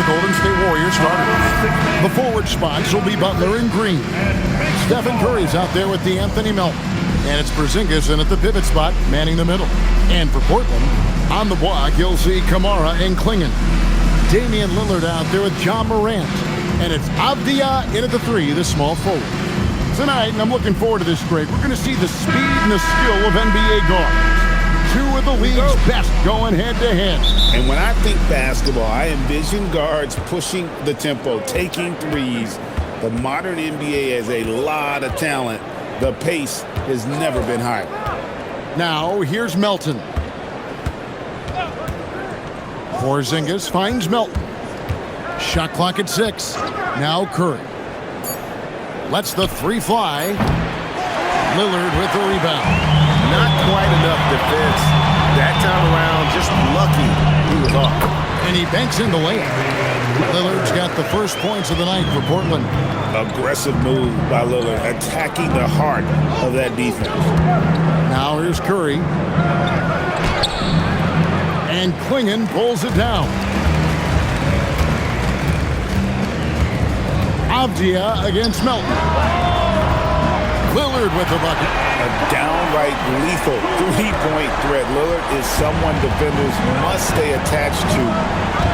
the Golden State Warriors starters. The forward spots will be Butler and Green. Stephen Curry's out there with D'Anthony Melton. And it's Porzingis in at the pivot spot, manning the middle. And for Portland, on the block, you'll see Kamara and Klingon. Damian Lillard out there with John Morant. And it's Avdia in at the 3, the small forward. Tonight, and I'm looking forward to this break, we're going to see the speed and the skill of NBA guards. Two of the league's best going head-to-head. And when I think basketball, I envision guards pushing the tempo, taking threes. The modern NBA has a lot of talent. The pace has never been higher. Now, here's Melton. Porzingis finds Melton. Shot clock at 6. Now Curry. Lets the 3 fly. Lillard with the rebound. Not quite enough defense. That time around, just lucky he was off. And he banks in the layup. Lillard's got the first points of the night for Portland. Aggressive move by Lillard, attacking the heart of that defense. Now here's Curry. And Klingon pulls it down. Avdia against Melton. Lillard with the bucket. A downright lethal three-point threat. Lillard is someone defenders must stay attached to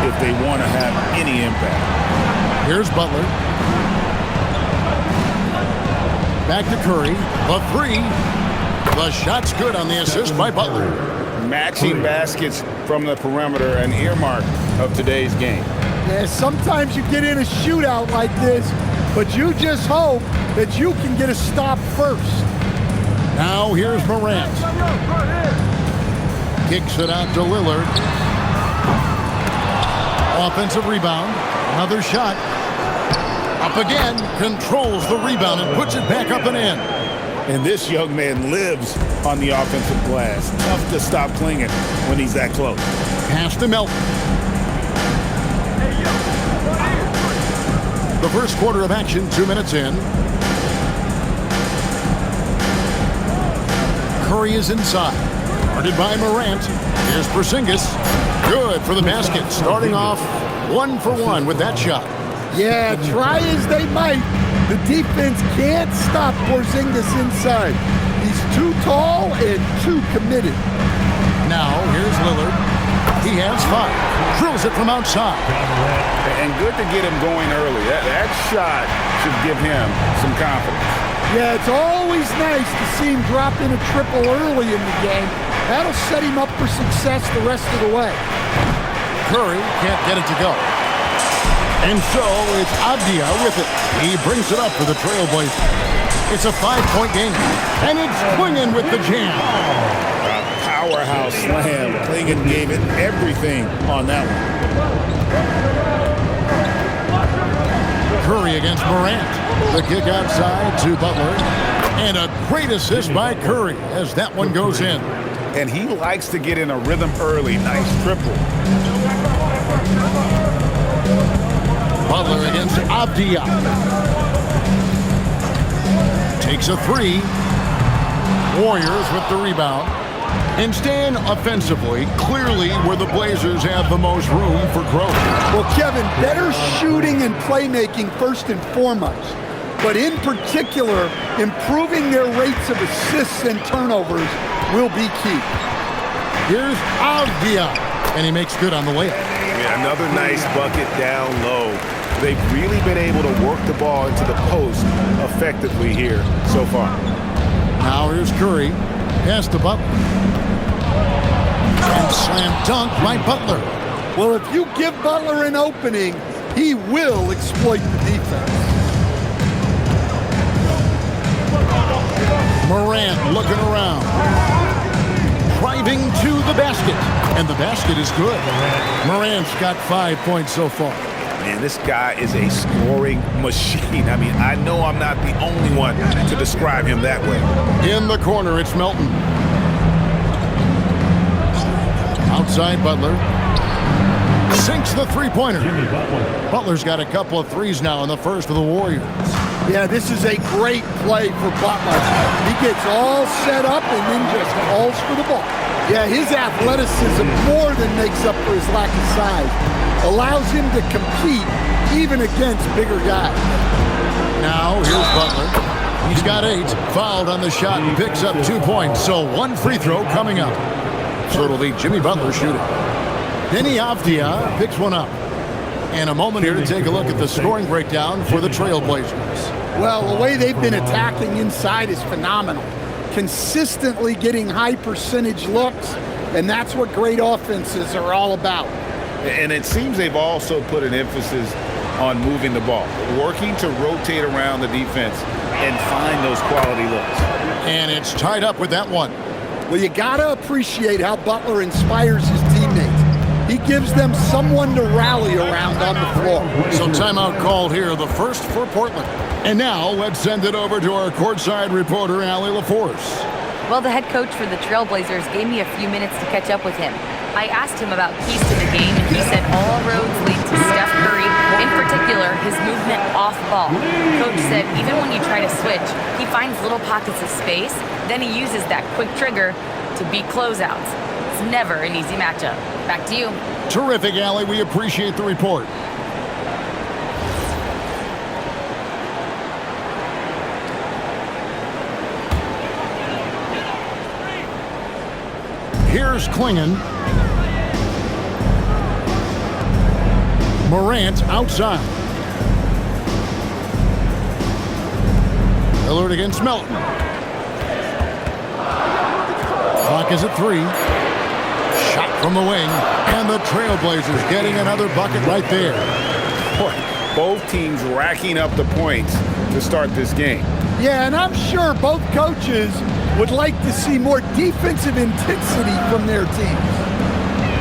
if they want to have any impact. Here's Butler. Back to Curry. The 3. The shot's good on the assist by Butler. Matching baskets from the perimeter, an earmark of today's game. Yeah, sometimes you get in a shootout like this, but you just hope that you can get a stop first. Now here's Morant. Kicks it out to Lillard. Offensive rebound. Another shot. Up again. Controls the rebound and puts it back up and in. And this young man lives on the offensive glass. Tough to stop Klingon when he's that close. Pass to Melton. The first quarter of action, 2 minutes in. Curry is inside. Guarded by Morant. Here's Porzingis. Good for the basket. Starting off 1 for 1 with that shot. Yeah, try as they might, the defense can't stop Porzingis inside. He's too tall and too committed. Now, here's Lillard. He has 5. Drills it from outside. And good to get him going early. That shot should give him some confidence. Yeah, it's always nice to see him drop in a triple early in the game. That'll set him up for success the rest of the way. Curry can't get it to go. And so it's Avdia with it. He brings it up for the Trailblazers. It's a 5-point game. And it's Klingon with the jam. A powerhouse slam. Klingon gave it everything on that one. Curry against Morant. The kick outside to Butler. And a great assist by Curry as that one goes in. And he likes to get in a rhythm early. Nice triple. Butler against Avdia. Takes a 3. Warriors with the rebound. And staying offensively, clearly where the Blazers have the most room for growth. Well, Kevin, better shooting and playmaking first and foremost. But in particular, improving their rates of assists and turnovers will be key. Here's Avdia. And he makes good on the layup. Yeah, another nice bucket down low. They've really been able to work the ball into the post effectively here so far. Now here's Curry. Pass to Butler. And slam dunk by Butler. Well, if you give Butler an opening, he will exploit the defense. Morant looking around. Driving to the basket. And the basket is good. Morant's got 5 points so far. Man, this guy is a scoring machine. I mean, I know I'm not the only one to describe him that way. In the corner, it's Melton. Outside Butler. Sinks the three-pointer. Butler's got a couple of threes now in the first of the Warriors. Yeah, this is a great play for Butler. He gets all set up and then just calls for the ball. Yeah, his athleticism more than makes up for his lack of size. allows him to compete even against bigger guys. Now, here's Butler. He's got 8, fouled on the shot, and picks up 2 points. So 1 free throw coming up. So it'll be Jimmy Butler shooting. Denny Avdia picks one up. And a moment here to take a look at the scoring breakdown for the Trailblazers. Well, the way they've been attacking inside is phenomenal. Consistently getting high percentage looks, and that's what great offenses are all about. And it seems they've also put an emphasis on moving the ball, working to rotate around the defense and find those quality looks. And it's tied up with that one. Well, you got to appreciate how Butler inspires his teammates. He gives them someone to rally around on the floor. So timeout called here, the first for Portland. And now let's send it over to our courtside reporter, Allie LaForce. Well, the head coach for the Trailblazers gave me a few minutes to catch up with him. I asked him about keys to the game, and he said all roads lead to Steph Curry, in particular, his movement off ball. Coach said even when you try to switch, he finds little pockets of space, then he uses that quick trigger to beat closeouts. It's never an easy matchup. Back to you. Terrific, Allie. We appreciate the report. Here's Klingon. Morant outside. Lillard against Melton. Clock is at 3. Shot from the wing. And the Trailblazers getting another bucket right there. Boy, both teams racking up the points to start this game. Yeah, and I'm sure both coaches would like to see more defensive intensity from their teams.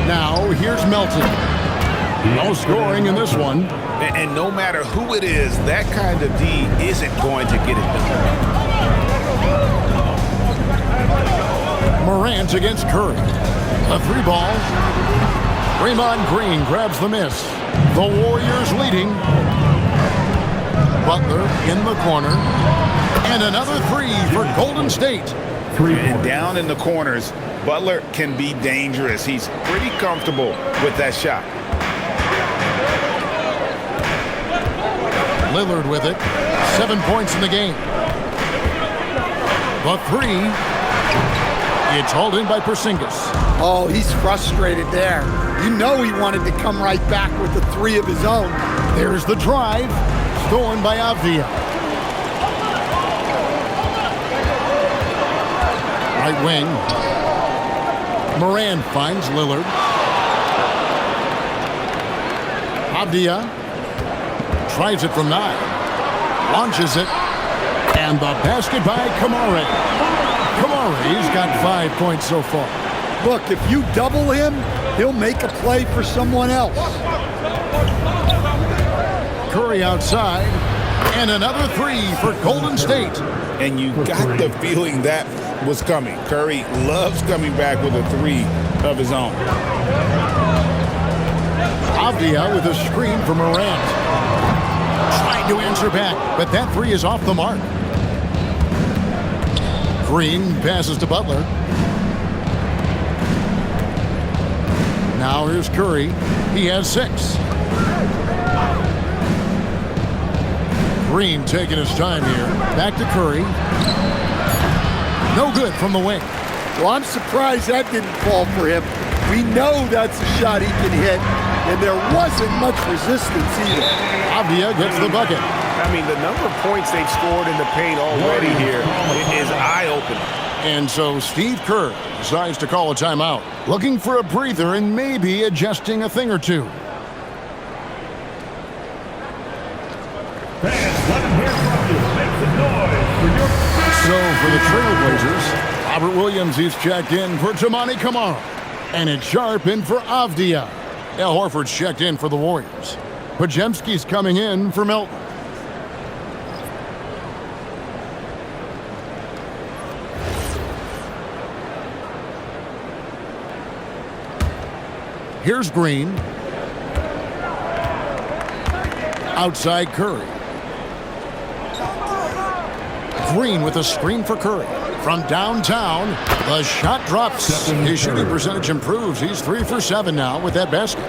Now, here's Melton. No scoring in this one. And no matter who it is, that kind of D isn't going to get it done. Morant against Curry. A 3-ball. Draymond Green grabs the miss. The Warriors leading. Butler in the corner. And another 3 for Golden State. And down in the corners, Butler can be dangerous. He's pretty comfortable with that shot. Lillard with it. 7 points in the game. The 3. It's hauled in by Porzingis. Oh, he's frustrated there. You know he wanted to come right back with the 3 of his own. There's the drive. Stolen by Avdia. Right wing. Moran finds Lillard. Avdia tries it from 9. Launches it. And the basket by Kamare. Kamare's got 5 points so far. Look, if you double him, he'll make a play for someone else. Curry outside. And another 3 for Golden State. And you got the feeling that was coming. Curry loves coming back with a 3 of his own. Avdia with a screen for Morant. Trying to answer back, but that 3 is off the mark. Green passes to Butler. Now here's Curry. He has 6. Green taking his time here. Back to Curry. No good from the wing. Well, I'm surprised that didn't fall for him. We know that's a shot he can hit, and there wasn't much resistance either. Avdia gets the bucket. I mean, the number of points they've scored in the paint already here is eye-opening. And so Steve Kerr decides to call a timeout, looking for a breather and maybe adjusting a thing or two. Fans, let them hear from you. Make some noise for your... So for the Trailblazers, Robert Williams is checked in for Tamani Kamara. And it's Sharp in for Avdia. Al Horford's checked in for the Warriors. Podziemski's coming in for Melton. Here's Green. Outside Curry. Green with a screen for Curry. From downtown, the shot drops. His shooting percentage improves. He's 3 for 7 now with that basket.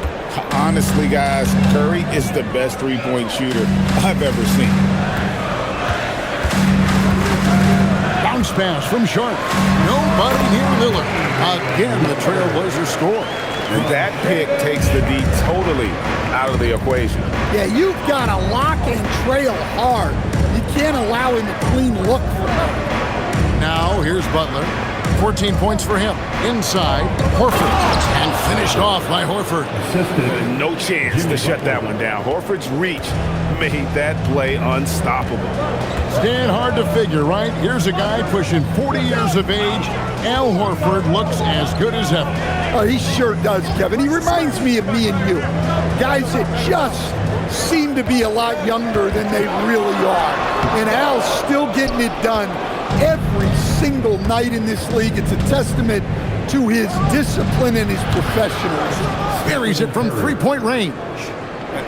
Honestly, guys, Curry is the best three-point shooter I've ever seen. Bounce pass from Sharp. Nobody near Lillard. Again, the Trailblazers score. And that pick takes the D totally out of the equation. Yeah, you've got to lock and trail hard. You can't allow him a clean look from that. Now, here's Butler. 14 points for him. Inside, Horford. And finished off by Horford. No chance to shut that one down. Horford's reach made that play unstoppable. Stand hard to figure, right? Here's a guy pushing 40 years of age. Al Horford looks as good as ever. Oh, he sure does, Kevin. He reminds me of me and you. Guys that just seem to be a lot younger than they really are. And Al's still getting it done every single night in this league. It's a testament to his discipline and his professionalism. Buries it from three-point range.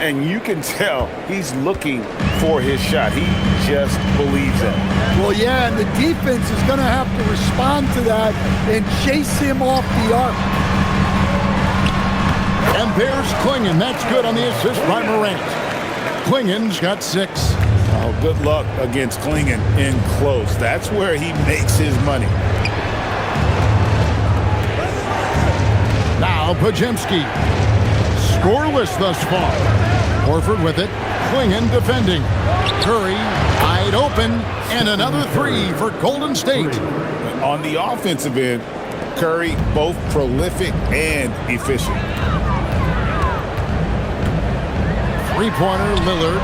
And you can tell he's looking for his shot. He just believes it. Well, yeah, and the defense is going to have to respond to that and chase him off the arc. And there's Klingon. That's good on the assist by Morant. Klingon's got 6. Oh, good luck against Klingon in close. That's where he makes his money. Now Podziemski. Scoreless thus far. Horford with it. Klingon defending. Curry wide open. And another 3 for Golden State. On the offensive end, Curry both prolific and efficient. Three-pointer, Lillard.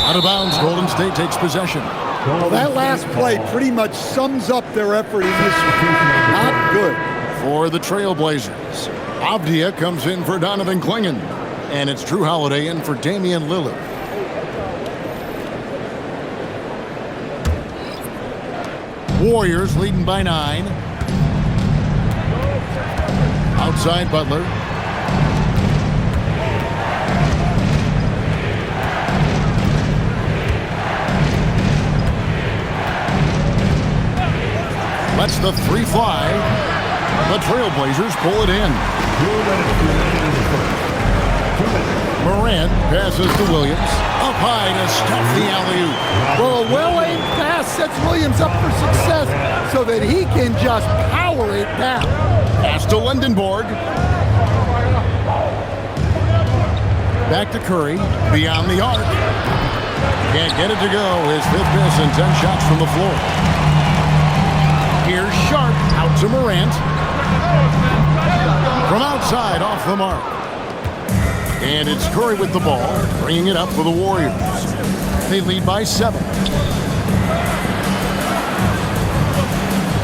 Out of bounds, Golden State takes possession. Well, that last play pretty much sums up their effort in this one. Not good. For the Trailblazers, Avdia comes in for Donovan Klingon. And it's Drew Holiday in for Damian Lillard. Warriors leading by 9. Outside Butler. Lets the 3 fly. The Trailblazers pull it in. Morant passes to Williams. Up high to stuff the alley-oop. Well, a well-aimed pass sets Williams up for success so that he can just power it down. Pass to Lindenborg. Back to Curry. Beyond the arc. Can't get it to go. His 5th miss and 10 shots from the floor. Here's Sharp out to Morant. From outside, off the mark. And it's Curry with the ball, bringing it up for the Warriors. They lead by 7.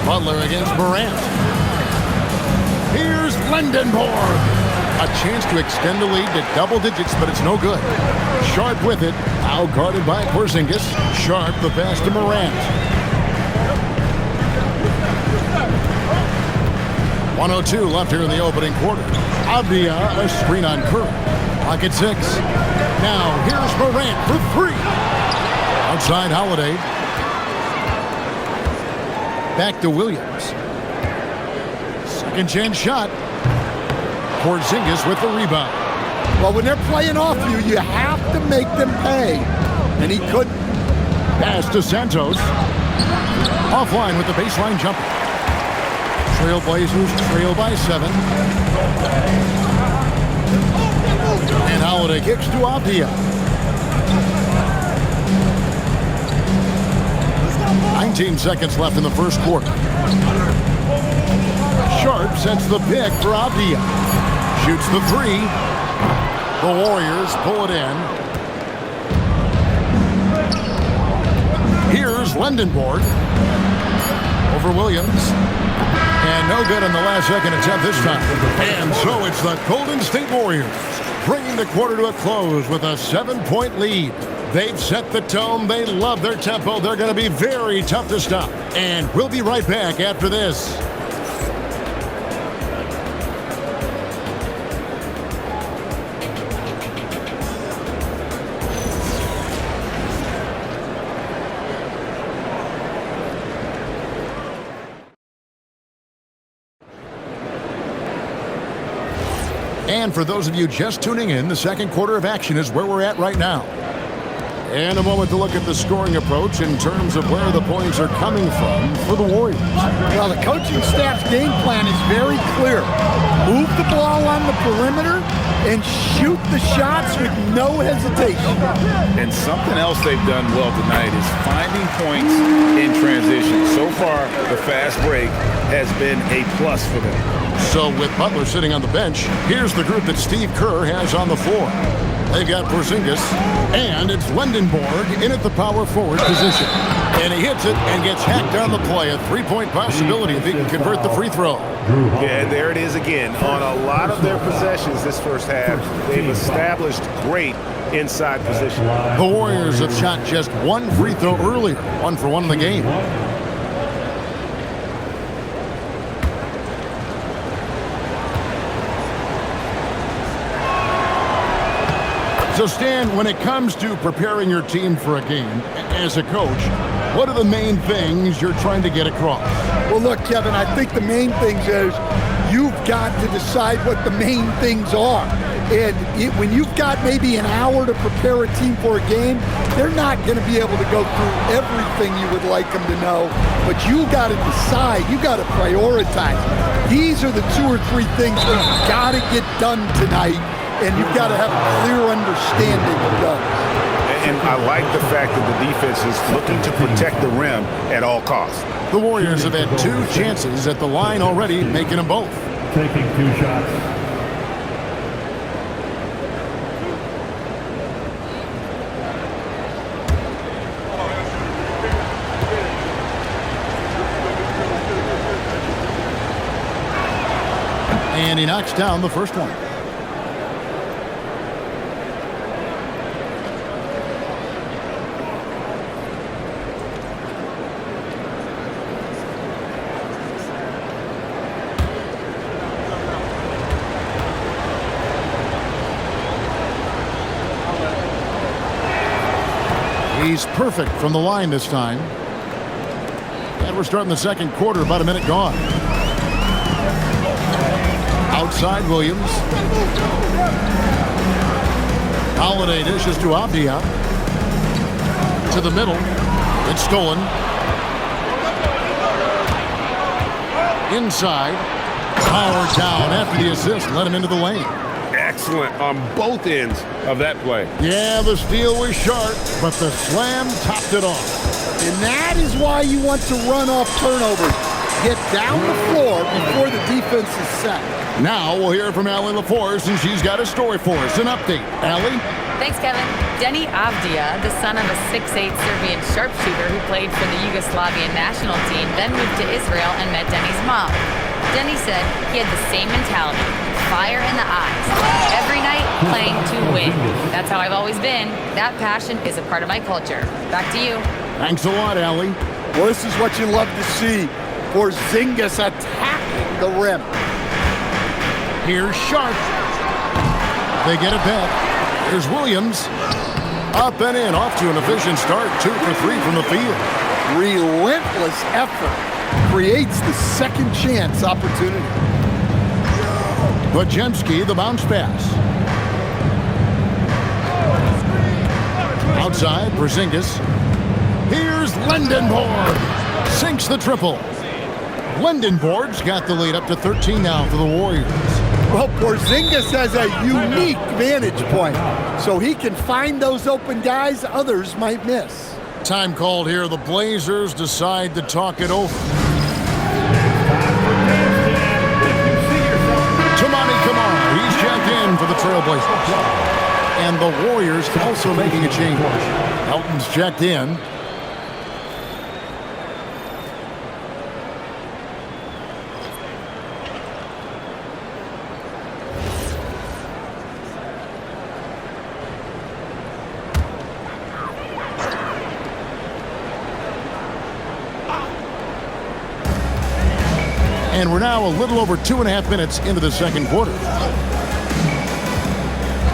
Butler against Morant. Here's Lindenborg. A chance to extend the lead to double digits, but it's no good. Sharp with it, out guarded by Porzingis. Sharp the pass to Morant. 1:02 left here in the opening quarter. Avdia, a screen on Curry. Pocket 6. Now here's Morant for 3. Outside Holiday. Back to Williams. Second chance shot. Porzingis with the rebound. Well, when they're playing off you, you have to make them pay. And he couldn't. Pass to Santos. Offline with the baseline jumper. Trailblazers trail by 7. And Holiday kicks to Avdia. 19 seconds left in the first quarter. Sharp sets the pick for Avdia. Shoots the 3. The Warriors pull it in. Here's Lindenborg. Over Williams. And no good in the last second attempt this time. And so it's the Golden State Warriors bringing the quarter to a close with a 7-point lead. They've set the tone. They love their tempo. They're going to be very tough to stop. And we'll be right back after this. And for those of you just tuning in, the second quarter of action is where we're at right now. And a moment to look at the scoring approach in terms of where the points are coming from for the Warriors. Well, the coaching staff's game plan is very clear. Move the ball on the perimeter and shoot the shots with no hesitation. And something else they've done well tonight is finding points in transition. So far, the fast break has been a plus for them. So with Butler sitting on the bench, here's the group that Steve Kerr has on the floor. They've got Porzingis, and it's Lindenborg in at the power forward position. And he hits it and gets hacked on the play. A three-point possibility if he can convert the free throw. Yeah, there it is again. On a lot of their possessions this first half, they've established great inside position. The Warriors have shot just one free throw earlier, 1 for 1 in the game. So, Stan, when it comes to preparing your team for a game, as a coach, what are the main things you're trying to get across? Well, look, Kevin, I think the main things is you've got to decide what the main things are. And when you've got maybe an hour to prepare a team for a game, they're not going to be able to go through everything you would like them to know. But you got to decide. You got to prioritize. These are the 2 or 3 things that you've got to get done tonight. And you've got to have a clear understanding of those. And I like the fact that the defense is looking to protect the rim at all costs. The Warriors have had 2 chances at the line already, making them both. Taking 2 shots. And he knocks down the first one. He's perfect from the line this time. And we're starting the second quarter, about a minute gone. Outside Williams. Holiday dishes to Avdia. To the middle. It's stolen. Inside. Power down after the assist. Let him into the lane. Excellent on both ends of that play. Yeah, the steal was sharp, but the slam topped it off. And that is why you want to run off turnovers. Get down the floor before the defense is set. Now we'll hear from Allie LaForce, and she's got a story for us. An update. Allie? Thanks, Kevin. Denny Avdia, the son of a 6'8 Serbian sharpshooter who played for the Yugoslavian national team, then moved to Israel and met Denny's mom. Denny said he had the same mentality, fire in the eyes. Every night, playing to win. That's how I've always been. That passion is a part of my culture. Back to you. Thanks a lot, Allie. Well, this is what you love to see. Porzingis attacking the rim. Here's Sharp. They get it back. Here's Williams. Up and in, off to an efficient start. 2 for 3 from the field. Relentless effort creates the second chance opportunity. Bajemski, the bounce pass. Outside, Porzingis. Here's Lindenborg. Sinks the triple. Lindenborg's got the lead up to 13 now for the Warriors. Well, Porzingis has a unique vantage point, so he can find those open guys others might miss. Time called here. The Blazers decide to talk it over. Tamani Kamara, he's checked in for the Trailblazers. And the Warriors also making a change. Elton's checked in. And we're now a little over 2.5 minutes into the second quarter.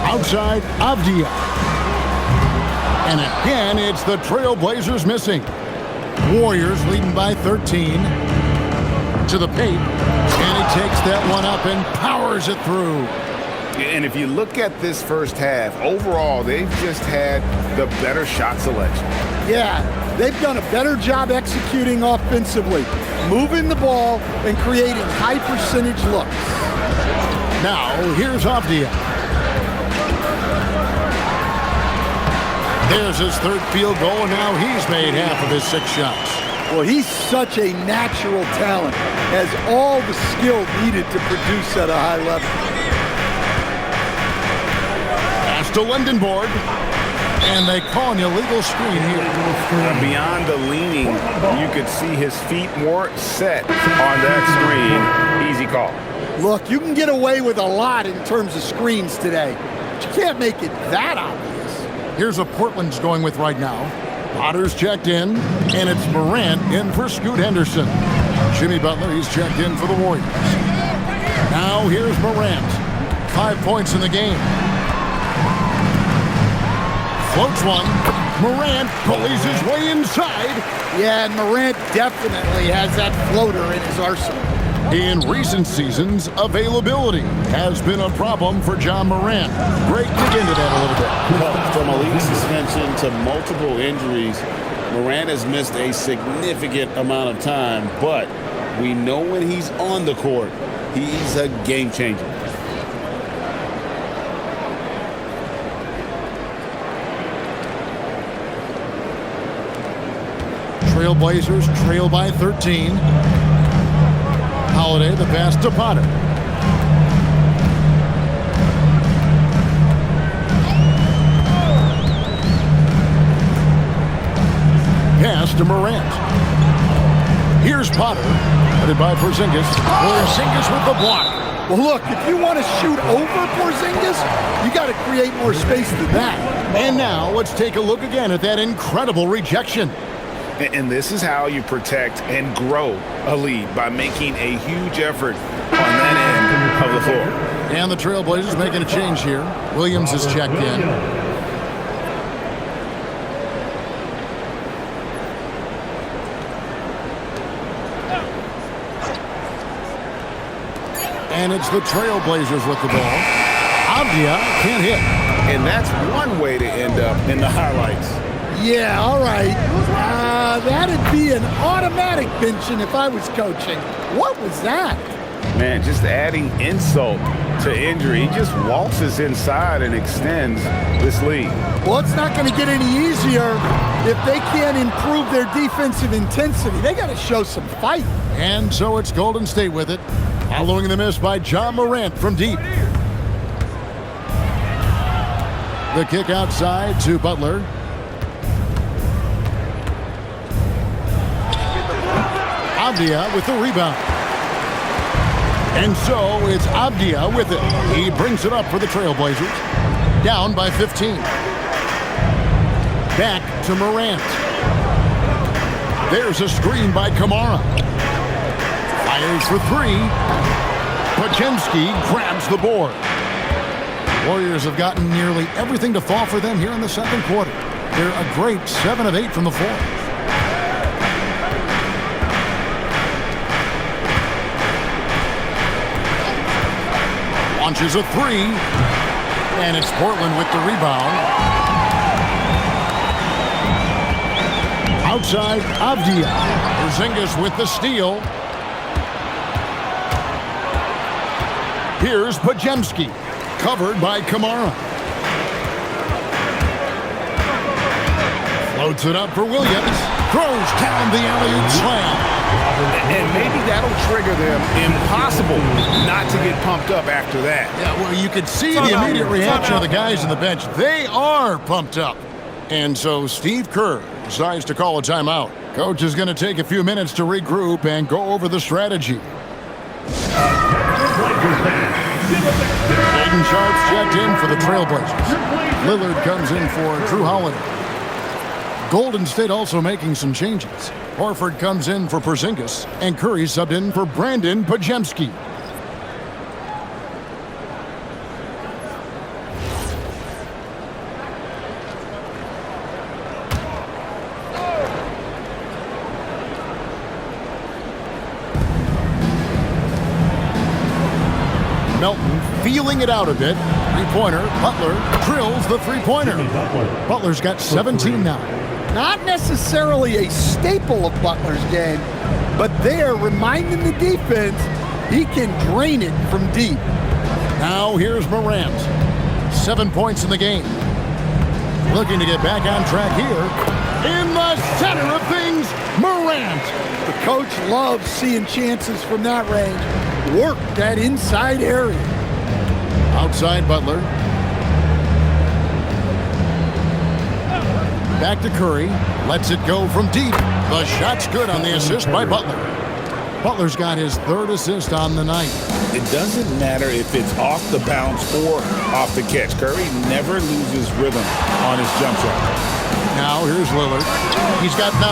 Outside, Avdia. And again, it's the Trailblazers missing. Warriors leading by 13. To the paint. And he takes that one up and powers it through. And if you look at this first half, overall, they've just had the better shot selection. Yeah, they've done a better job executing offensively, moving the ball and creating high percentage looks. Now, here's Avdia. There's his third field goal, and now he's made half of his 6 shots. Well, he's such a natural talent, has all the skill needed to produce at a high level. Pass to Lindenborg, and they call an illegal screen here. Beyond the leaning, you could see his feet more set on that screen. Easy call. Look, you can get away with a lot in terms of screens today, but you can't make it that obvious. Here's what Portland's going with right now. Potter's checked in, and it's Morant in for Scoot Henderson. Jimmy Butler, he's checked in for the Warriors. Now here's Morant. 5 points in the game. Floats one. Morant pulleys his way inside. Yeah, and Morant definitely has that floater in his arsenal. In recent seasons, availability has been a problem for John Morant. Great to get into that a little bit. From a league suspension to multiple injuries, Morant has missed a significant amount of time, but we know when he's on the court, he's a game changer. Trailblazers trail by 13. Holiday, the pass to Potter. Pass to Morant. Here's Potter, headed by Porzingis. Porzingis with the block. Well, look, if you want to shoot over Porzingis, you got to create more space than that. And now let's take a look again at that incredible rejection. And this is how you protect and grow a lead, by making a huge effort on that end of the floor. And the Trailblazers making a change here. Williams is checked in. And it's the Trailblazers with the ball. Avdia can't hit. And that's one way to end up in the highlights. Yeah, all right. That'd be an automatic benching if I was coaching. What was that? Man, just adding insult to injury. He just waltzes inside and extends this lead. Well, it's not going to get any easier if they can't improve their defensive intensity. They got to show some fight. And so it's Golden State with it, following the miss by John Morant from deep. The kick outside to Butler. Avdia with the rebound. And so it's Avdia with it. He brings it up for the Trailblazers. Down by 15. Back to Morant. There's a screen by Kamara. Fires for 3. Podziemski grabs the board. Warriors have gotten nearly everything to fall for them here in the second quarter. They're a great 7 of 8 from the floor. Launches a 3, and it's Portland with the rebound. Outside, Avdia. Porzingis with the steal. Here's Podziemski, covered by Kamara. Floats it up for Williams. Throws down the alley-oop slam. And maybe that'll trigger them. Impossible not to get pumped up after that. Yeah, well, you could see the immediate reaction of the guys on the bench. They are pumped up. And so Steve Kerr decides to call a timeout. Coach is going to take a few minutes to regroup and go over the strategy. Aiden Sharp's checked in for the Trailblazers. Lillard comes in for Drew Holiday. Golden State also making some changes. Horford comes in for Porzingis, and Curry subbed in for Brandon Podziemski. Melton feeling it out a bit. Three-pointer. Butler drills the three-pointer. Butler's got 17 now. Not necessarily a staple of Butler's game, but they're reminding the defense he can drain it from deep. Now here's Morant. 7 points in the game. Looking to get back on track here. In the center of things, Morant. The coach loves seeing chances from that range. Work that inside area. Outside Butler. Back to Curry. Lets it go from deep. The shot's good on the assist by Butler. Butler's got his 3rd assist on the night. It doesn't matter if it's off the bounce or off the catch. Curry never loses rhythm on his jump shot. Now here's Lillard. He's got 9.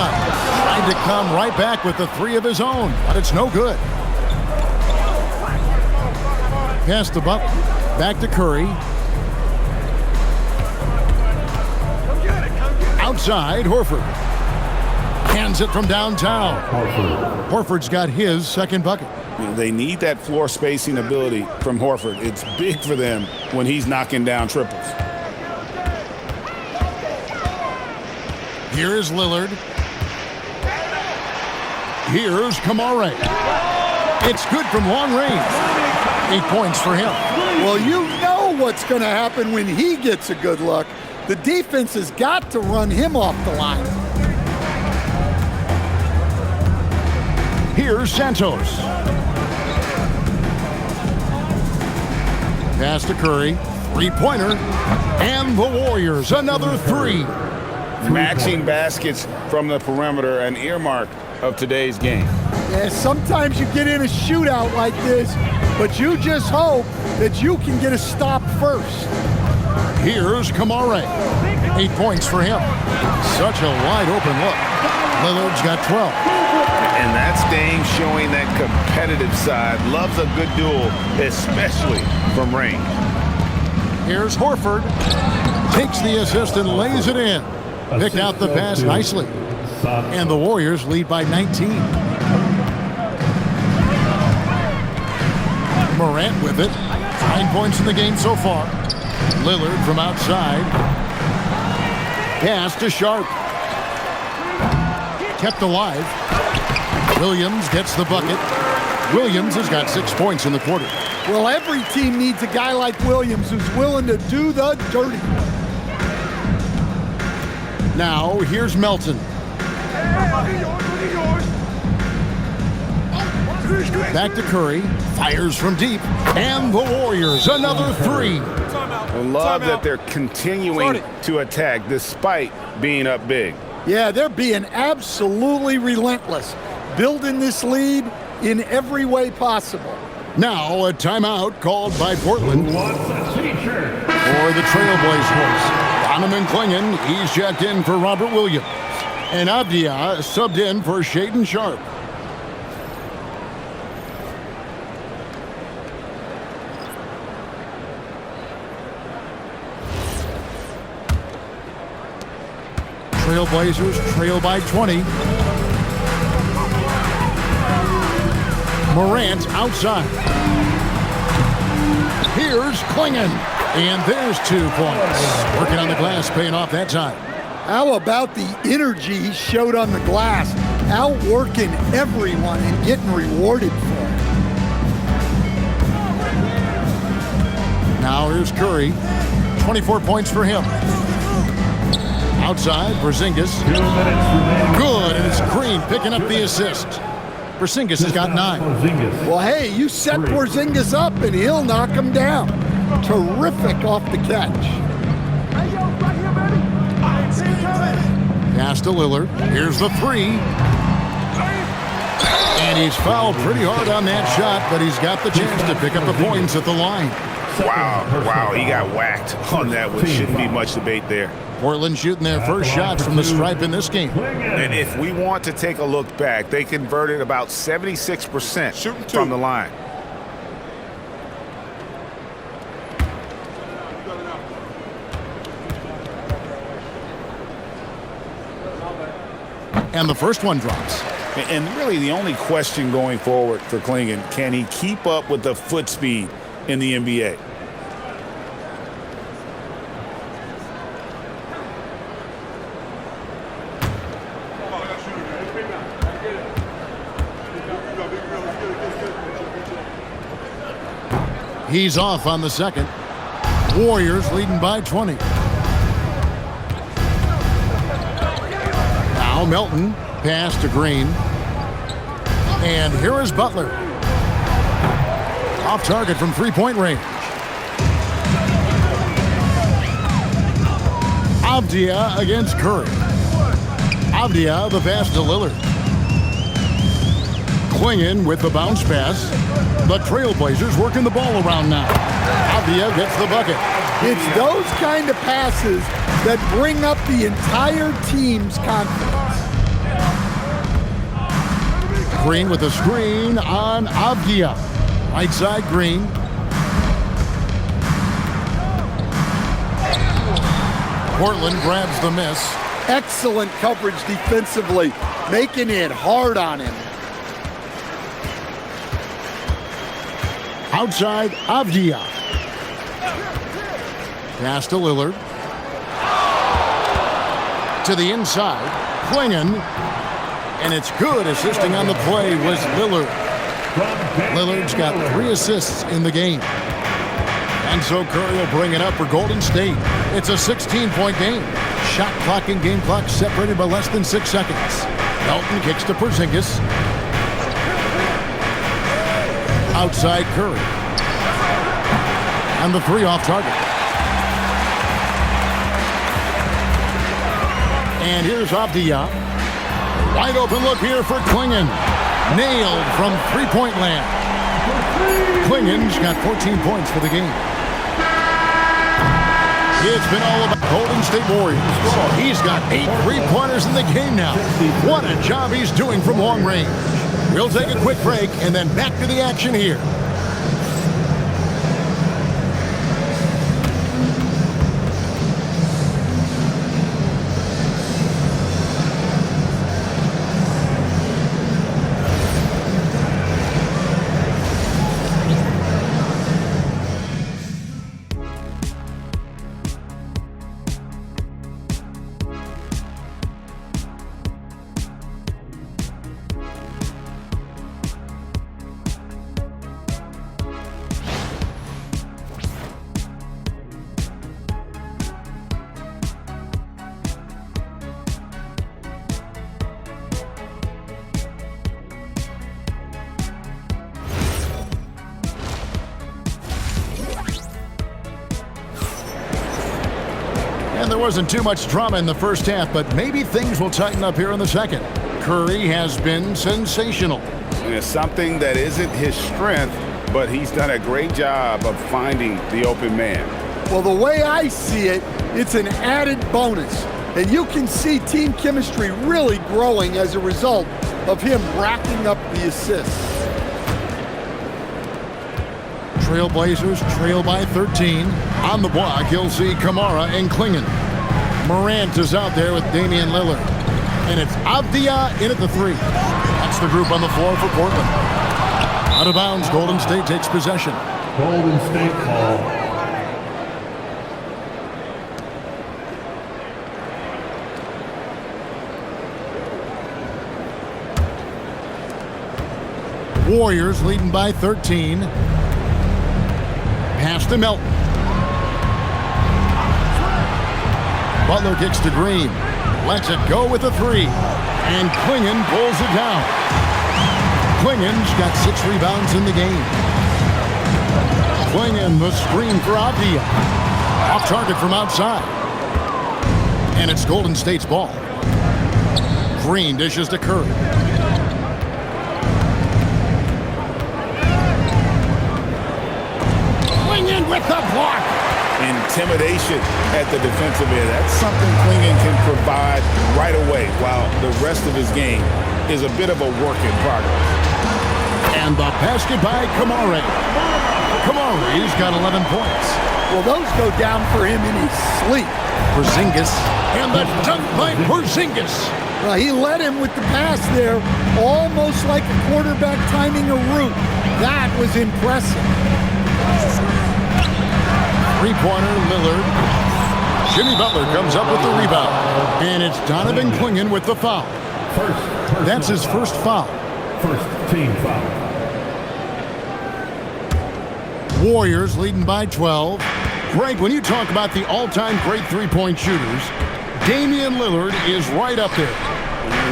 Trying to come right back with the 3 of his own, but it's no good. Pass to Butler. Back to Curry. Outside, Horford. Hands it from downtown. Horford's got his 2nd bucket. They need that floor spacing ability from Horford. It's big for them when he's knocking down triples. Here's Lillard. Here's Kamara. It's good from long range. 8 points for him. Well, you know what's going to happen when he gets a good look. The defense has got to run him off the line. Here's Santos. Pass to Curry. 3-pointer. And the Warriors, another 3. Matching baskets from the perimeter, an earmark of today's game. Yeah, sometimes you get in a shootout like this, but you just hope that you can get a stop first. Here's Kamara. 8 points for him. Such a wide open look. Lillard's got 12. And that's Dame showing that competitive side. Loves a good duel, especially from range. Here's Horford. Takes the assist and lays it in. Picked out the pass nicely. And the Warriors lead by 19. Morant with it. 9 points in the game so far. Lillard from outside. Pass to Sharp. Kept alive. Williams gets the bucket. Williams has got 6 points in the quarter. Well, every team needs a guy like Williams who's willing to do the dirty. Now, here's Melton. Back to Curry. Fires from deep. And the Warriors, another 3. I love that they're continuing to attack despite being up big. Yeah, they're being absolutely relentless, building this lead in every way possible. Now, a timeout called by Portland Who wants a t-shirt? for the Trailblazers. Donovan Clingan, he's checked in for Robert Williams. And Abdia subbed in for Shaedon Sharp. Trailblazers trail by 20. Morant outside. Here's Clingan. And there's 2 points. Working on the glass, paying off that time. How about the energy he showed on the glass, outworking everyone and getting rewarded for it. Now here's Curry. 24 points for him. Outside, Porzingis. 2 minutes remaining. Good, and it's Green picking up the assist. Porzingis has got 9. Porzingis. Well, hey, you set Porzingis up and he'll knock him down. Terrific off the catch. Pass to Lillard. Here's the 3. And he's fouled pretty hard on that shot, but he's got the chance to pick up the points at the line. Wow, he got whacked on that one. Shouldn't be much debate there. Portland shooting their first shots from the stripe in this game. And if we want to take a look back, they converted about 76% from the line. And the first one drops. And really the only question going forward for Clingan, can he keep up with the foot speed in the NBA. He's off on the second. Warriors leading by 20. Now Melton, pass to Green. And here is Butler. Off target from three-point range. Avdia against Curry. Avdia, the pass to Lillard. Clinging with the bounce pass. The Trailblazers working the ball around now. Avdia gets the bucket. It's those kind of passes that bring up the entire team's confidence. Green with the screen on Avdia. Right side, Green. Portland grabs the miss. Excellent coverage defensively, making it hard on him. Outside, Avdia. Pass to Lillard. To the inside, Klingon. And it's good. Assisting on the play was Lillard. Lillard's got 3 assists in the game. And so Curry will bring it up for Golden State. It's a 16-point game. Shot clock and game clock separated by less than 6 seconds. Melton kicks to Porzingis. Outside Curry. And the 3 off target. And here's Avdia. Wide open look here for Klingon. Nailed from three-point land. Klingon's got 14 points for the game. It's been all about Golden State Warriors. He's got 8 3-pointers in the game now. What a job he's doing from long range. We'll take a quick break and then back to the action here. And there wasn't too much drama in the first half, but maybe things will tighten up here in the second. Curry has been sensational. And it's something that isn't his strength, but he's done a great job of finding the open man. Well, the way I see it, it's an added bonus. And you can see team chemistry really growing as a result of him racking up the assists. Trailblazers trail by 13. On the block, you'll see Kamara and Klingon. Morant is out there with Damian Lillard. And it's Avdia in at the 3. That's the group on the floor for Portland. Out of bounds, Golden State takes possession. Golden State call. Warriors leading by 13. Pass to Melton. Butler kicks to Green. Lets it go with a 3. And Klingon pulls it down. Klingon's got 6 rebounds in the game. Klingon the screen for Avdia. Off target from outside. And it's Golden State's ball. Green dishes to Curry. Klingon with the block. Intimidation at the defensive end. That's something Klingon can provide right away, while the rest of his game is a bit of a work in progress. And the basket by Kamara. Kamara's got 11 points. Well, those go down for him in his sleep. Porzingis. And the dunk by Porzingis. Well, he led him with the pass there, almost like a quarterback timing a route. That was impressive. Three-pointer, Lillard. Jimmy Butler comes up with the rebound. And it's Donovan Clingan with the foul. That's his first foul. First team foul. Warriors leading by 12. Greg, when you talk about the all-time great three-point shooters, Damian Lillard is right up there.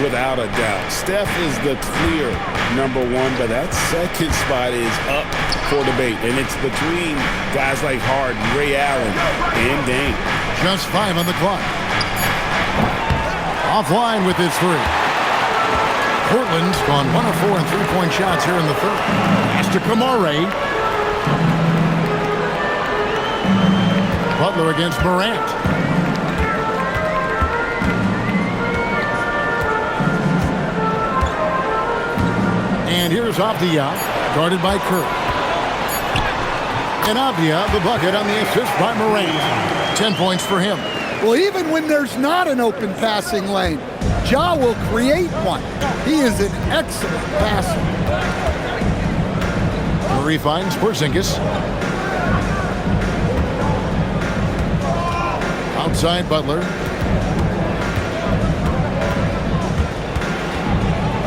Without a doubt. Steph is the clear #1, but that second spot is up for debate. And it's between guys like Harden, Ray Allen, and Dame. Just 5 on the clock. Offline with his three. Portland's gone 1 of 4 in three-point shots here in the third. Pass to Kamare. Butler against Morant. And here's Avdia, guarded by Kerr. And Avdia, the bucket on the assist by Morant. 10 points for him. Well, even when there's not an open passing lane, Ja will create one. He is an excellent passer. Murray finds Porzingis. Outside Butler.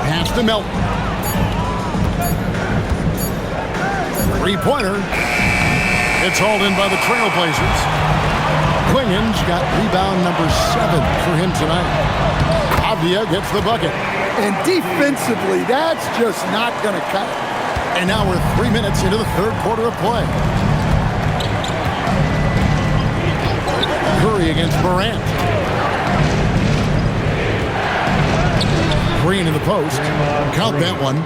Pass to Melton. Three-pointer. It's hauled in by the Trailblazers. Clingan's got rebound number 7 for him tonight. Avdia gets the bucket. And defensively, that's just not going to cut it. And now we're 3 minutes into the third quarter of play. Curry against Morant. Green in the post. Count that one.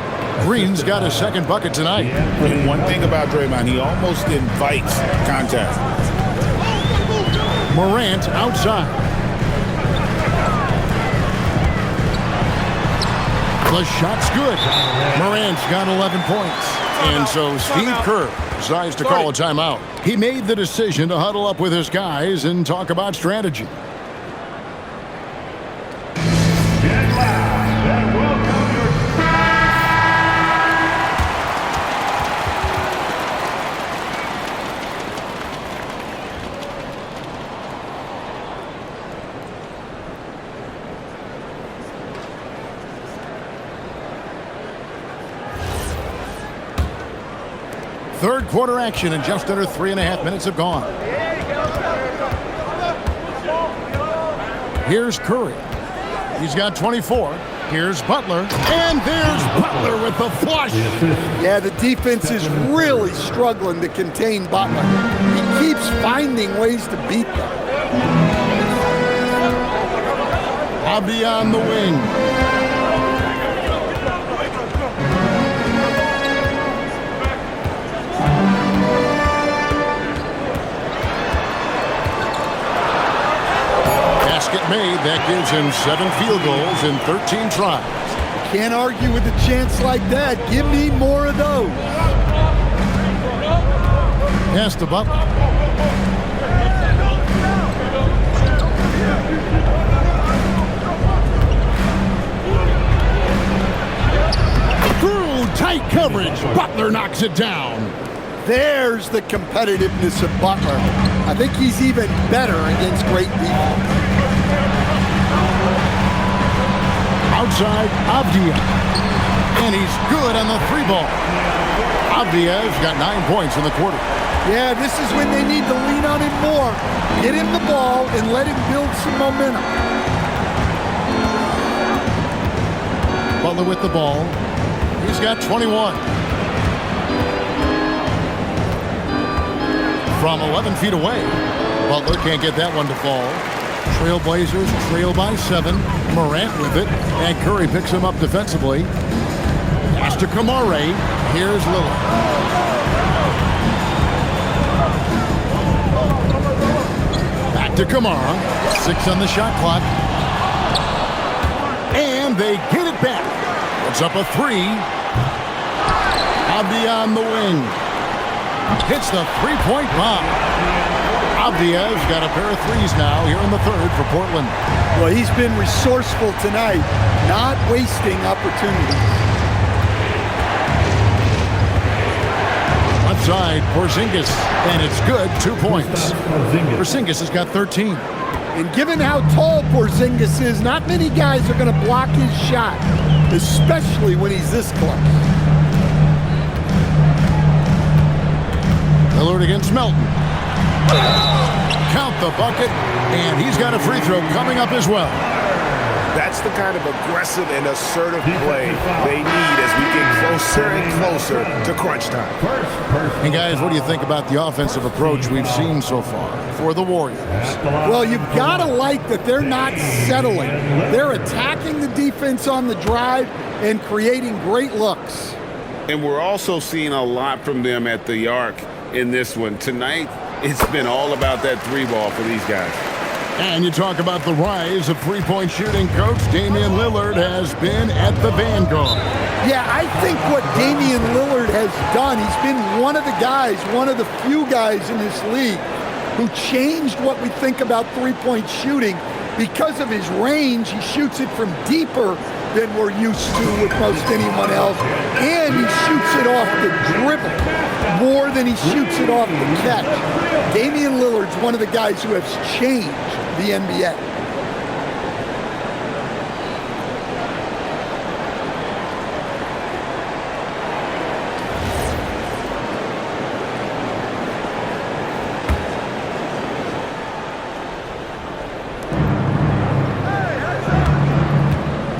Green's got his second bucket tonight. And one thing about Draymond, he almost invites contact. Morant outside. The shot's good. Morant's got 11 points. And so Steve Kerr decides to call a timeout. He made the decision to huddle up with his guys and talk about strategy. Third quarter action and just under 3.5 minutes have gone. Here's Curry. He's got 24. Here's Butler. And there's Butler with the flush. Yeah, the defense is really struggling to contain Butler. He keeps finding ways to beat them. Avdia on the wing. Basket made. That gives him 7 field goals in 13 tries. Can't argue with a chance like that. Give me more of those. Pass to Butler. Through tight coverage, Butler knocks it down. There's the competitiveness of Butler. I think he's even better against great defense. Outside, Avdia. And he's good on the 3-ball. Avdia's got 9 points in the quarter. Yeah, this is when they need to lean on him more. Get him the ball and let him build some momentum. Butler with the ball. He's got 21. From 11 feet away. Butler can't get that one to fall. Trailblazers trail by 7. Morant with it. And Curry picks him up defensively. Pass to Kamare. Here's Lillard. Back to Kamara. 6 on the shot clock. And they get it back. It's up a 3. Avdia on the wing. Hits the 3-point bomb. Avdia's got a pair of threes now here in the third for Portland. Well, he's been resourceful tonight, not wasting opportunities. outside Porzingis, and it's good, 2 points. Porzingis has got 13. And given how tall Porzingis is, not many guys are going to block his shot, especially when he's this close. Lillard against Melton. Count the bucket, and he's got a free throw coming up as well. That's the kind of aggressive and assertive play they need as we get closer and closer to crunch time. And guys, what do you think about the offensive approach we've seen so far for the Warriors? Well, you've got to like that they're not settling. They're attacking the defense on the drive and creating great looks. And we're also seeing a lot from them at the arc in this one. Tonight, it's been all about that three ball for these guys. And you talk about the rise of three-point shooting, Coach. Damian Lillard has been at the vanguard. Yeah, I think what Damian Lillard has done, he's been one of the guys, one of the few guys in this league who changed what we think about three-point shooting. Because of his range, he shoots it from deeper than we're used to with most anyone else. And he shoots it off the dribble more than he shoots it off the catch. Damian Lillard's one of the guys who has changed the NBA.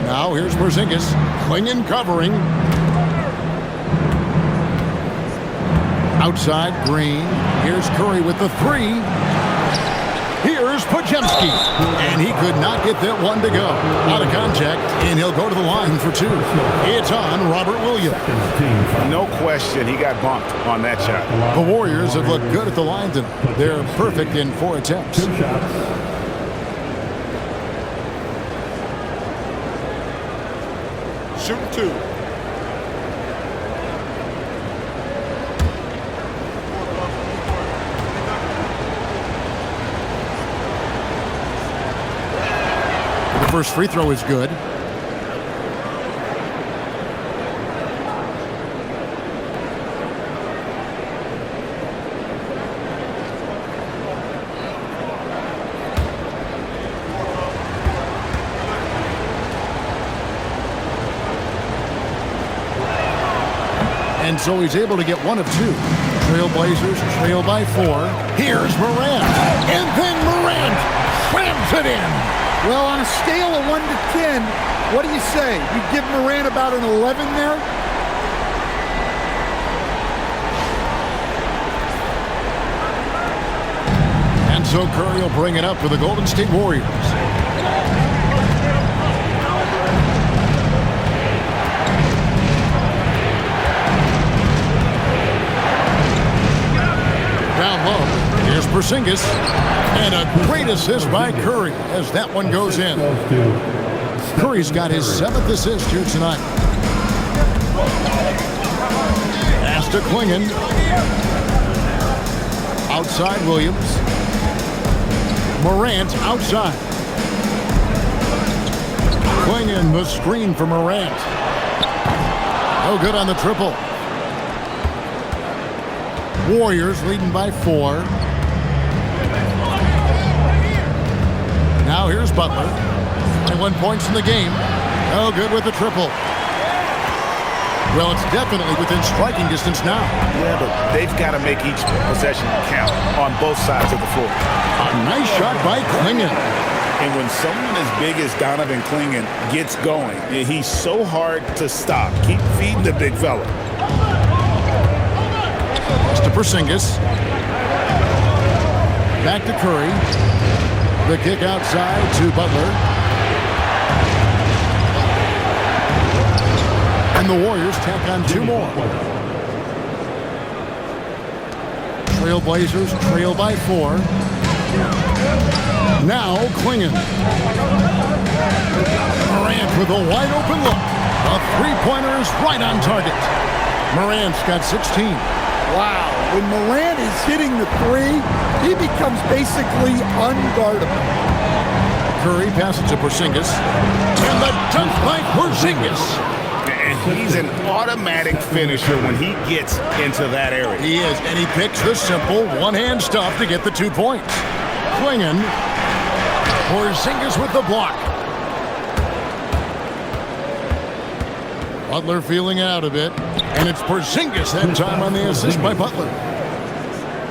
Now here's Porzingis, clinging, covering. Outside, Green. Here's Curry with the three. Here's Podziemski, and he could not get that one to go. Out of contact, and he'll go to the line for two. It's on Robert Williams. No question, he got bumped on that shot. The Warriors have looked good at the line tonight. They're perfect in 4 attempts. 2 shots. Shoot two. The first free throw is good. And so he's able to get one of two. Trailblazers trail by 4. Here's Morant. And then Morant slams it in. Well, on a scale of 1 to 10, what do you say? You give Morant about an 11 there? And so Curry will bring it up for the Golden State Warriors. Down low, here's Porzingis, and a great assist by Curry as that one goes in. Curry's got his 7th assist here tonight. Pass to Klingon. Outside Williams. Morant outside. Klingon, the screen for Morant. No good on the triple. Warriors leading by 4. Now here's Butler. 21 points in the game. No good with the triple. Well, it's definitely within striking distance now. Yeah, but they've got to make each possession count on both sides of the floor. A nice shot by Klingon. And when someone as big as Donovan Klingon gets going, he's so hard to stop. Keep feeding the big fella. To Porzingis. Back to Curry. The kick outside to Butler. And the Warriors tack on 2 more. Trailblazers trail by 4. Now Klingon. Morant with a wide open look. A three-pointer is right on target. Morant's got 16. Wow. When Morant is hitting the three, he becomes basically unguardable. Curry passes to Porzingis. And the dunk by Porzingis. And he's an automatic finisher when he gets into that area. He is, and he picks the simple one-hand stuff to get the 2 points. Klingon. Porzingis with the block. Butler feeling out a bit, and it's Porzingis that time on the assist by Butler.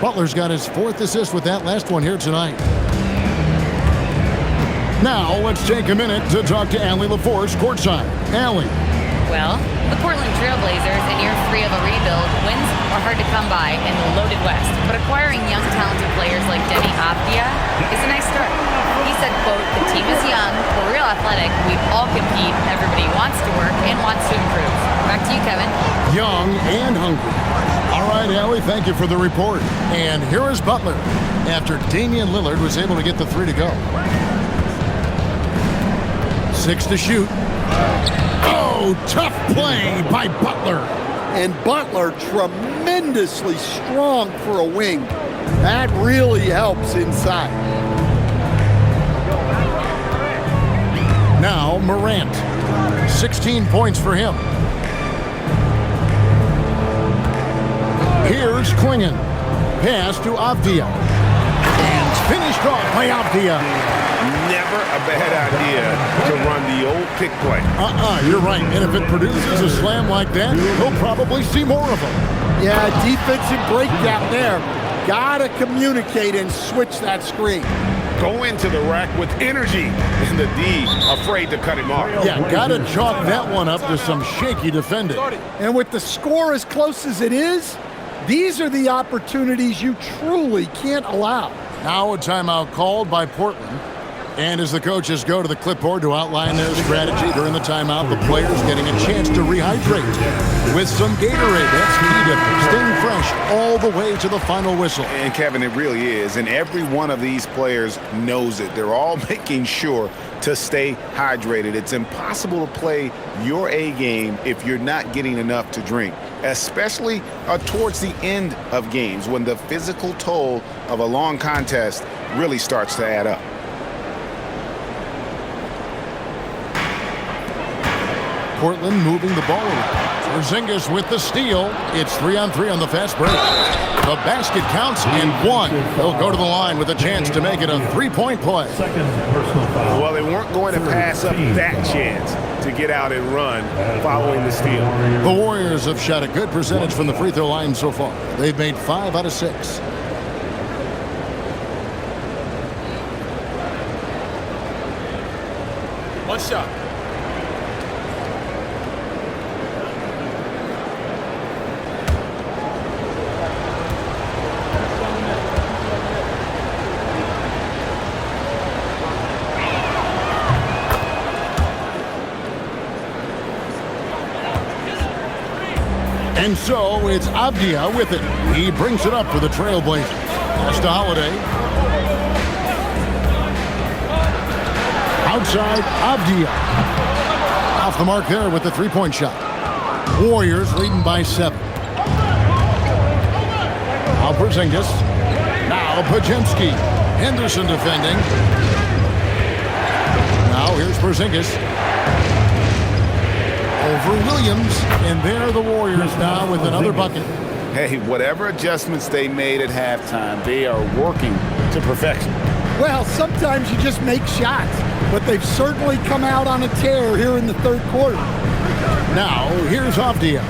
Butler's got his 4th assist with that last one here tonight. Now, let's take a minute to talk to Allie LaForce courtside. Allie. Well, the Portland Trailblazers, in year 3 of a rebuild, wins are hard to come by in the loaded West. But acquiring young, talented players like Denny Avdia is a nice start. He said, quote, "The team is young, we're real athletic, we all compete, everybody wants to work and wants to improve." Back to you, Kevin. Young and hungry. All right, Allie, thank you for the report. And here is Butler after Damian Lillard was able to get the 3 to go. 6 to shoot. Oh, tough play by Butler. And Butler tremendously strong for a wing. That really helps inside. Now Morant. 16 points for him. Here's Klingon. Pass to Avdia. And finished off by Avdia. Never a bad idea to run the old pick play. You're right. And if it produces a slam like that, we'll probably see more of them. Yeah, defensive breakdown there. Gotta communicate and switch that screen. Go into the rack with energy, and the D afraid to cut him off. Yeah, gotta chalk that one up to some shaky defending. And with the score as close as it is, these are the opportunities you truly can't allow. Now a timeout called by Portland. And as the coaches go to the clipboard to outline their strategy during the timeout, the players getting a chance to rehydrate with some Gatorade. That's key to staying fresh all the way to the final whistle. And Kevin, it really is. And every one of these players knows it. They're all making sure to stay hydrated. It's impossible to play your A game if you're not getting enough to drink, especially towards the end of games when the physical toll of a long contest really starts to add up. Portland moving the ball around. Porzingis with the steal. It's 3-on-3 on the fast break. The basket counts and 1. They'll go to the line with a chance to make it a 3-point play. Second personal foul. Well, they weren't going to pass up that chance to get out and run following the steal. The Warriors have shot a good percentage from the free throw line so far. They've made 5 out of 6. One shot. And so it's Avdia with it. He brings it up for the Trailblazers. Pass to Holiday. Outside, Avdia. Off the mark there with the 3-point shot. Warriors leading by 7. Now Porzingis. Now Podziemski. Henderson defending. Now here's Porzingis. Over Williams, and there the Warriors now with another bucket. Hey, whatever adjustments they made at halftime, they are working to perfection. Well, sometimes you just make shots, but they've certainly come out on a tear here in the third quarter. Now, here's Avdia.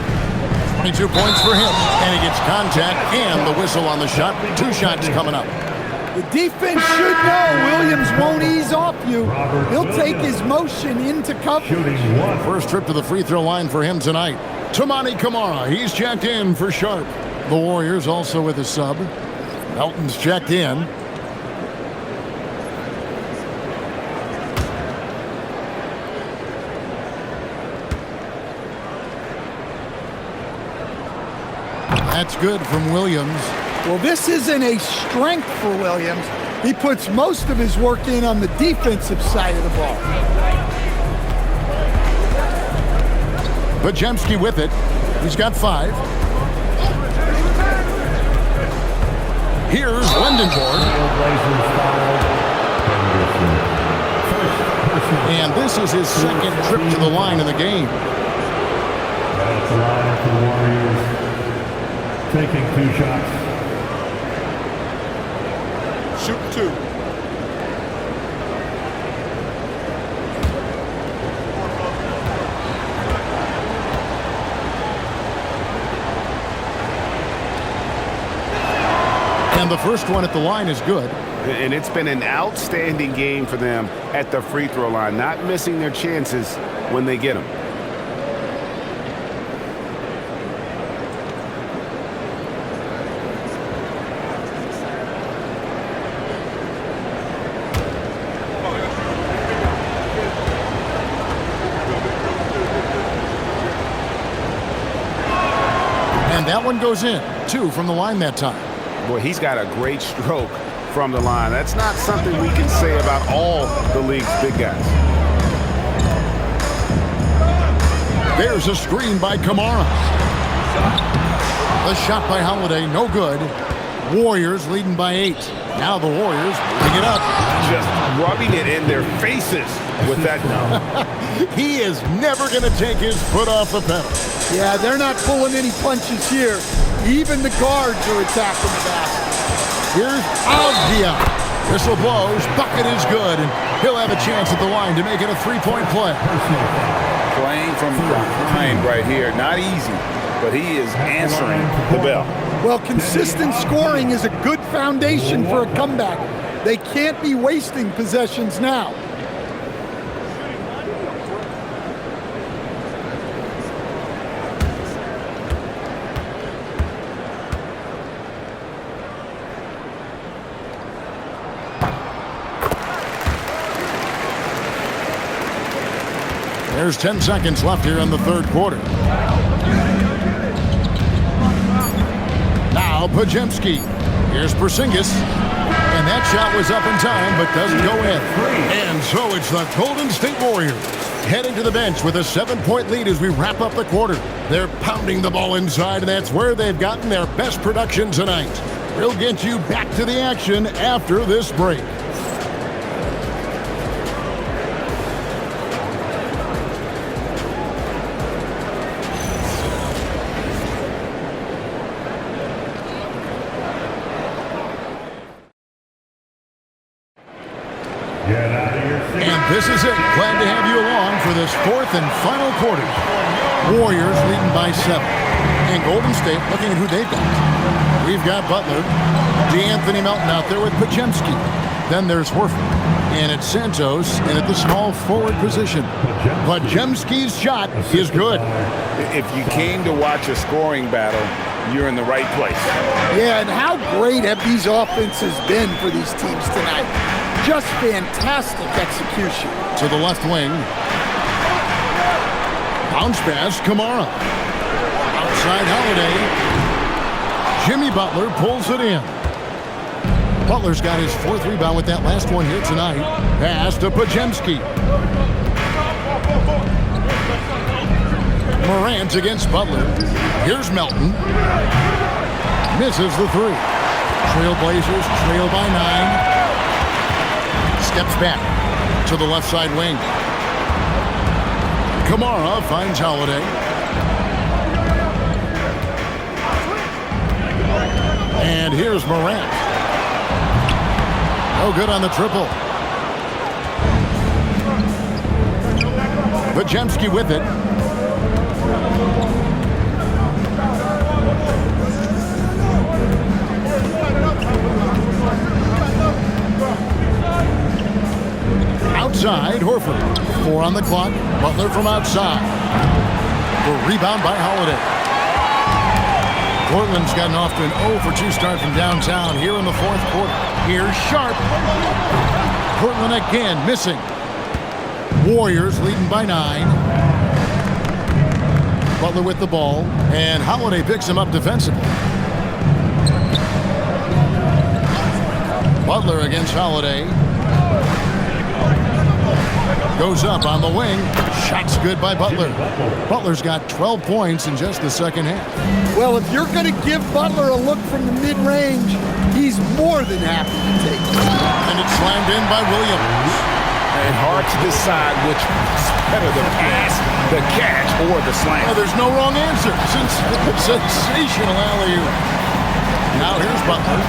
22 points for him, and he gets contact and the whistle on the shot. 2 shots coming up. The defense should know Williams won't ease off you. He'll take his motion into coverage. First trip to the free throw line for him tonight. Toumani Camara, he's checked in for Sharp. The Warriors also with a sub. Melton's checked in. That's good from Williams. Well, this isn't a strength for Williams. He puts most of his work in on the defensive side of the ball. Podziemski with it. He's got 5. Here's Wendenborg. And this is his second trip to the line in the game. the line for the Warriors, taking 2 shots. Shoot 2. And the first one at the line is good. And it's been an outstanding game for them at the free throw line, not missing their chances when they get them. And that one goes in. 2 from the line that time. Boy, he's got a great stroke from the line. That's not something we can say about all the league's big guys. There's a screen by Kamara. The shot by Holiday, no good. Warriors leading by 8. Now the Warriors pick it up. Just rubbing it in their faces with that no. He is never going to take his foot off the pedal. Yeah, they're not pulling any punches here. Even the guards are attacking the basket. Here's Avdia. Whistle blows. Bucket is good. And he'll have a chance at the line to make it a 3-point play. Playing from behind right here. Not easy, but he is answering the bell. Well, consistent scoring is a good foundation for a comeback. They can't be wasting possessions now. There's 10 seconds left here in the third quarter. Now Pajemski. Here's Porzingis. And that shot was up in time, but doesn't go in. And so it's the Golden State Warriors heading to the bench with a 7-point lead as we wrap up the quarter. They're pounding the ball inside, and that's where they've gotten their best production tonight. We'll get you back to the action after this break. And this is it. Glad to have you along for this 4th and final quarter. Warriors leading by 7. And Golden State looking at who they've got. We've got Butler, D'Anthony Melton out there with Pajemski. Then there's Horford. And it's Santos in at the small forward position. Pajemski's shot is good. If you came to watch a scoring battle, you're in the right place. Yeah, and how great have these offenses been for these teams tonight? Just fantastic execution. To the left wing. Bounce pass, Kamara. Outside Holiday. Jimmy Butler pulls it in. Butler's got his 4th rebound with that last one here tonight. Pass to Pajemski. Morant against Butler. Here's Melton. Misses the 3. Trailblazers trail by 9. Steps back to the left side wing. Kamara finds Holiday. And here's Morant. No good on the triple. Pajemski with it. Outside, Horford. 4 on the clock. Butler from outside. The rebound by Holiday. Portland's gotten off to an 0-for-2 start from downtown here in the 4th quarter. Here's Sharp. Portland again missing. Warriors leading by 9. Butler with the ball. And Holiday picks him up defensively. Butler against Holiday. Goes up on the wing. Shot's good by Butler. Butler's got 12 points in just the second half. Well, if you're going to give Butler a look from the mid-range, he's more than happy to take it. And it's slammed in by Williams. And hard to decide which is better, the pass, the catch, or the slam. Well, there's no wrong answer. Sensational alley-oop. Now here's Butler.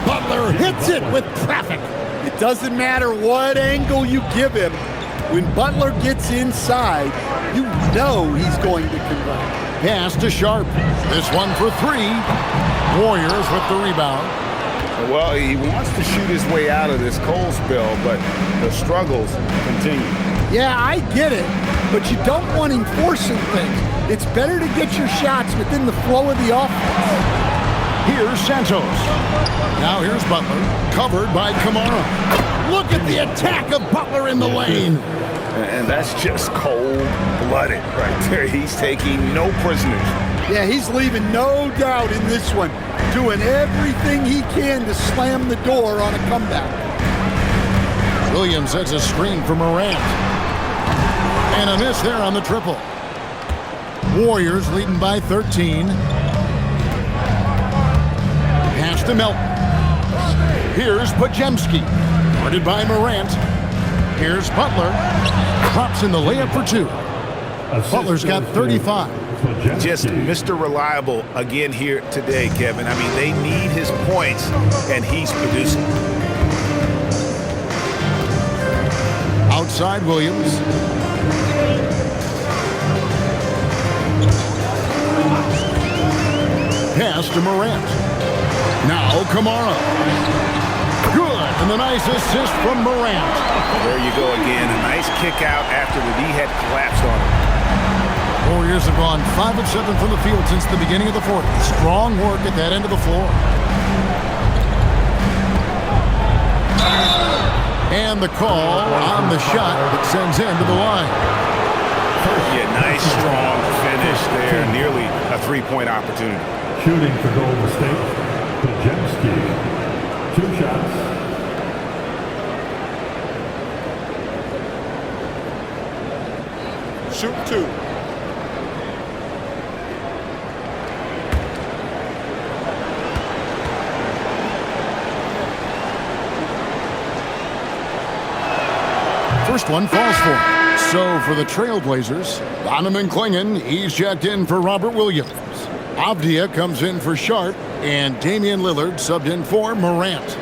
Butler hits it with traffic. It doesn't matter what angle you give him. When Butler gets inside, you know he's going to convert. Pass to Sharp. This one for three. Warriors with the rebound. Well, he wants to shoot his way out of this cold spell, but the struggles continue. Yeah, I get it, but you don't want him forcing things. It's better to get your shots within the flow of the offense. Here's Santos. Now here's Butler, covered by Kamara. Look at the attack of Butler in the lane. And that's just cold-blooded right there. He's taking no prisoners. Yeah, he's leaving no doubt in this one, doing everything he can to slam the door on a comeback. Williams sets a screen for Morant. And a miss there on the triple. Warriors leading by 13. Pass to Melton. Here's Pajemski. Guarded by Morant. Here's Butler. Drops in the layup for two. Butler's got 35. Just Mr. Reliable again here today, Kevin. I mean, they need his points, and he's producing. Outside Williams. Pass to Morant. Now Kamara. Good, and the nice assist from Morant. There you go again. A nice kick out after the knee had collapsed on him. Warriors have gone 5 of 7 from the field since the beginning of the fourth. Strong work at that end of the floor. And the call on the shot that sends him to the line. Yeah, nice strong finish there. Nearly a three-point opportunity. Shooting for Golden State, Pajemski. 2 shots. Shoot two. First one falls for him. So for the Trailblazers, Donovan Clingan, he's checked in for Robert Williams. Avdia comes in for Sharp, and Damian Lillard subbed in for Morant.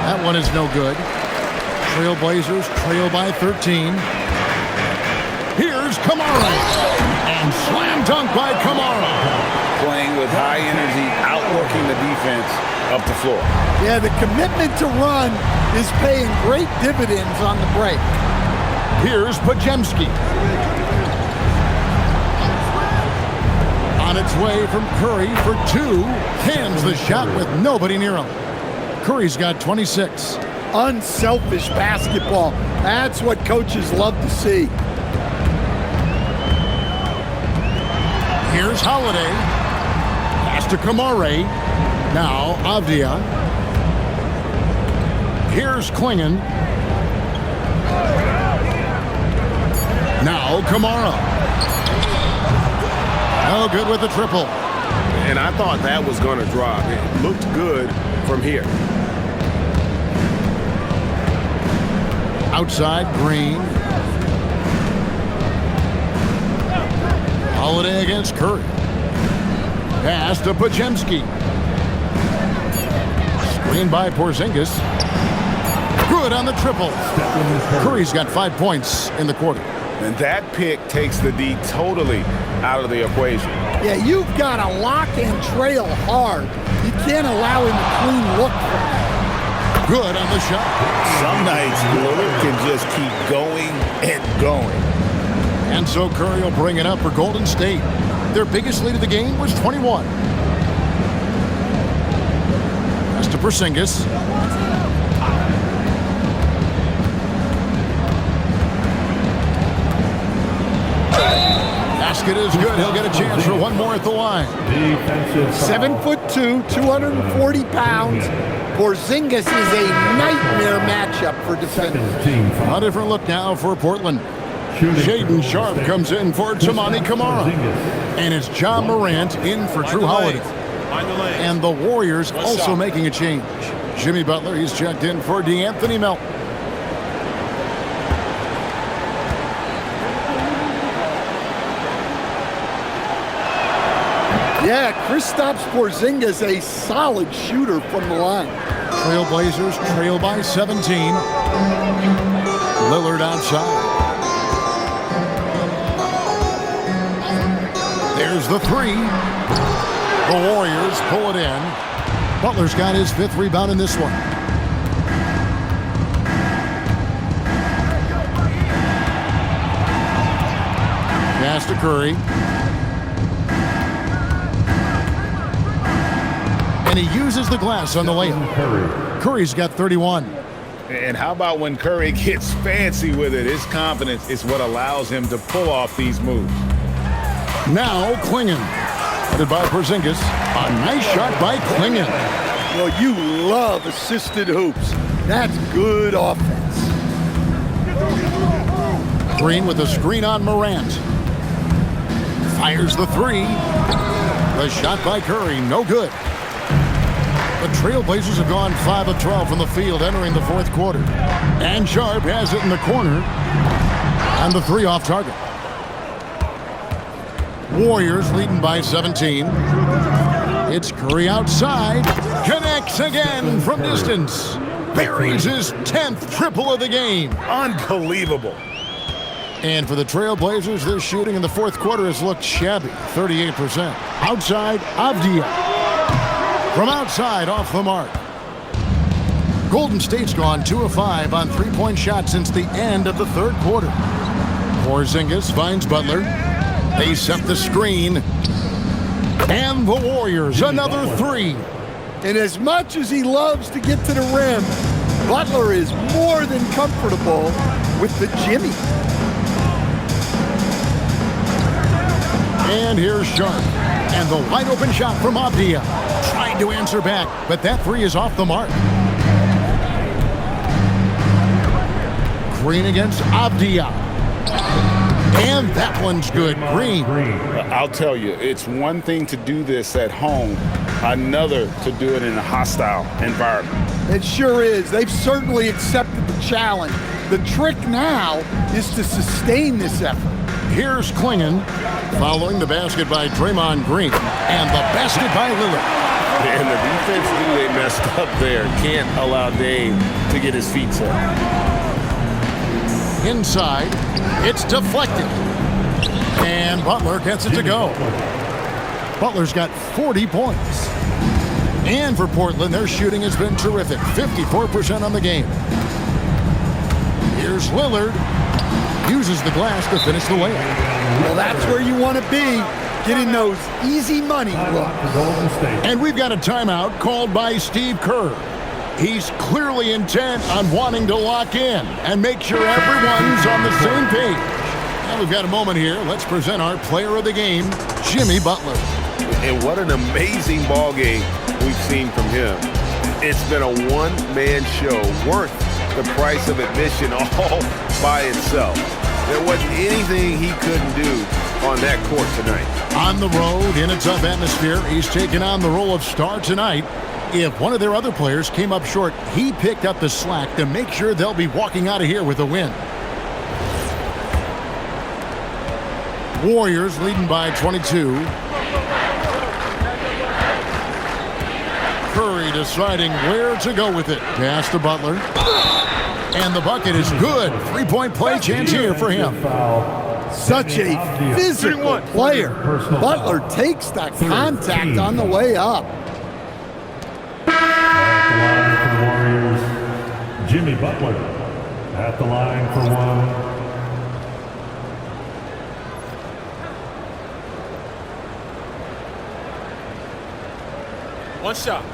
That one is no good. Trailblazers trail by 13. Here's Kamara. And slam dunk by Kamara. Playing with high energy, outworking the defense up the floor. Yeah, the commitment to run is paying great dividends on the break. Here's Pajemski. On its way from Curry for two. Hands the shot with nobody near him. Curry's got 26. Unselfish basketball. That's what coaches love to see. Here's Holiday. Pass to Kamara. Now Avdia. Here's Clingan. Now Kamara. No good with the triple. And I thought that was going to drop. It looked good from here. Outside Green. Holiday against Curry. Pass to Pajemski. Screen by Porzingis. Good on the triple. Curry's got 5 points in the quarter. And that pick takes the D totally out of the equation. Yeah, you've got to lock and trail hard. You can't allow him a clean look from that. Good on the shot. Some nights, Lillard can just keep going and going. And so Curry will bring it up for Golden State. Their biggest lead of the game was 21. Pass to Porzingis. Basket is good. He'll get a chance for one more at the line. 7'2", 240 pounds. Porzingis is a nightmare matchup for defenders. A different look now for Portland. Shaden Sharp comes in for Tamani Kamara. And it's John Morant in for Drew Holiday. And the Warriors also making a change. Jimmy Butler, he's checked in for D'Anthony Melton. Yeah, Kristaps Porzingis, a solid shooter from the line. Trailblazers trail by 17. Lillard outside. There's the three. The Warriors pull it in. Butler's got his 5th rebound in this one. Pass to Curry. And he uses the glass on the layup. Curry's got 31. And how about when Curry gets fancy with it? His confidence is what allows him to pull off these moves. Now Klingon, headed by Porzingis. A nice shot by Klingon. Well, you love assisted hoops. That's good offense. Green with a screen on Morant. Fires the three. The shot by Curry, no good. The Trailblazers have gone 5 of 12 from the field entering the 4th quarter. And Sharp has it in the corner. And the three off target. Warriors leading by 17. It's Curry outside. Connects again from distance. Buries his 10th triple of the game. Unbelievable. And for the Trailblazers, their shooting in the 4th quarter has looked shabby, 38%. Outside, Avdia. From outside, off the mark. Golden State's gone 2 of 5 on three-point shots since the end of the 3rd quarter. Porzingis finds Butler. They set the screen. And the Warriors, another three. And as much as he loves to get to the rim, Butler is more than comfortable with the Jimmy. And here's Sharp. And the wide open shot from Avdia. Trying to answer back, but that three is off the mark. Green against Avdia. And that one's good. Green. I'll tell you, it's one thing to do this at home, another to do it in a hostile environment. It sure is. They've certainly accepted the challenge. The trick now is to sustain this effort. Here's Klingon, following the basket by Draymond Green, and the basket by Lillard. And the defense knew they messed up there. Can't allow Dave to get his feet set. Inside, it's deflected. And Butler gets it to go. Butler's got 40 points. And for Portland, their shooting has been terrific, 54% on the game. Here's Lillard. Uses the glass to finish the layup. Well, that's where you want to be, getting those easy money looks. And we've got a timeout called by Steve Kerr. He's clearly intent on wanting to lock in and make sure everyone's on the same page. Now we've got a moment here. Let's present our player of the game, Jimmy Butler. And what an amazing ball game we've seen from him. It's been a one-man show worth the price of admission all by itself. There wasn't anything he couldn't do on that court tonight. On the road, in a tough atmosphere, he's taken on the role of star tonight. If one of their other players came up short, he picked up the slack to make sure they'll be walking out of here with a win. Warriors leading by 22. Curry deciding where to go with it. Pass to Butler. And the bucket is good. Three-point play chance here for him. Such a physical player. Butler takes that contact on the way up. At the line for Warriors, Jimmy Butler. At the line for one. One shot.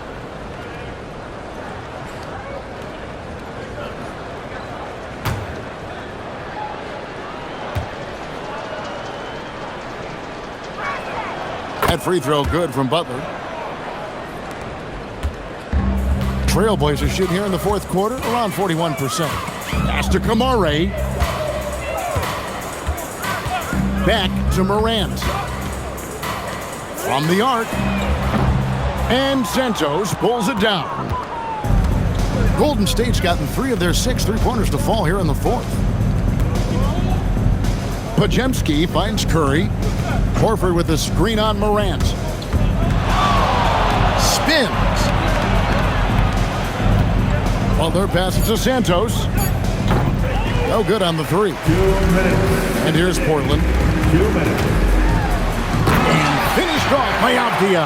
That free throw good from Butler. Trailblazers shooting here in the 4th quarter around 41%. Pass to Kamare. Back to Morant. From the arc. And Santos pulls it down. Golden State's gotten 3 of their 6 3-pointers to fall here in the 4th. Pajemski finds Curry. Horford with the screen on Morant. Spins. Butler passes to Santos. No good on the 3. 2 minutes. And here's Portland. 2 minutes. And finished off by Avdia.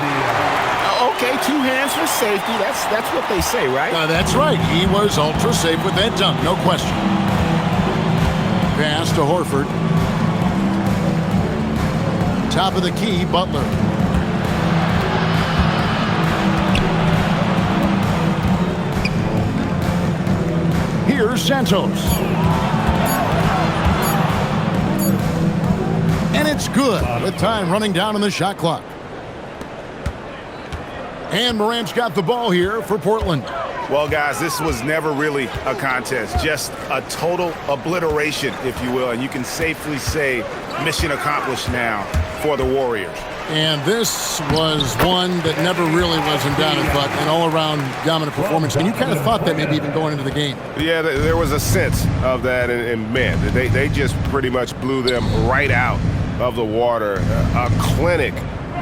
Okay, 2 hands for safety. That's what they say, right? That's right. He was ultra safe with that dunk, no question. Pass to Horford. Top of the key, Butler. Here's Santos. And it's good with time running down on the shot clock. And Morant's got the ball here for Portland. Well, guys, this was never really a contest, just a total obliteration, if you will. And you can safely say mission accomplished now for the Warriors. And this was one that never really was in doubt, but an all-around dominant performance. And you kind of thought that maybe even going into the game. Yeah, there was a sense of that, and man, they just pretty much blew them right out of the water. A clinic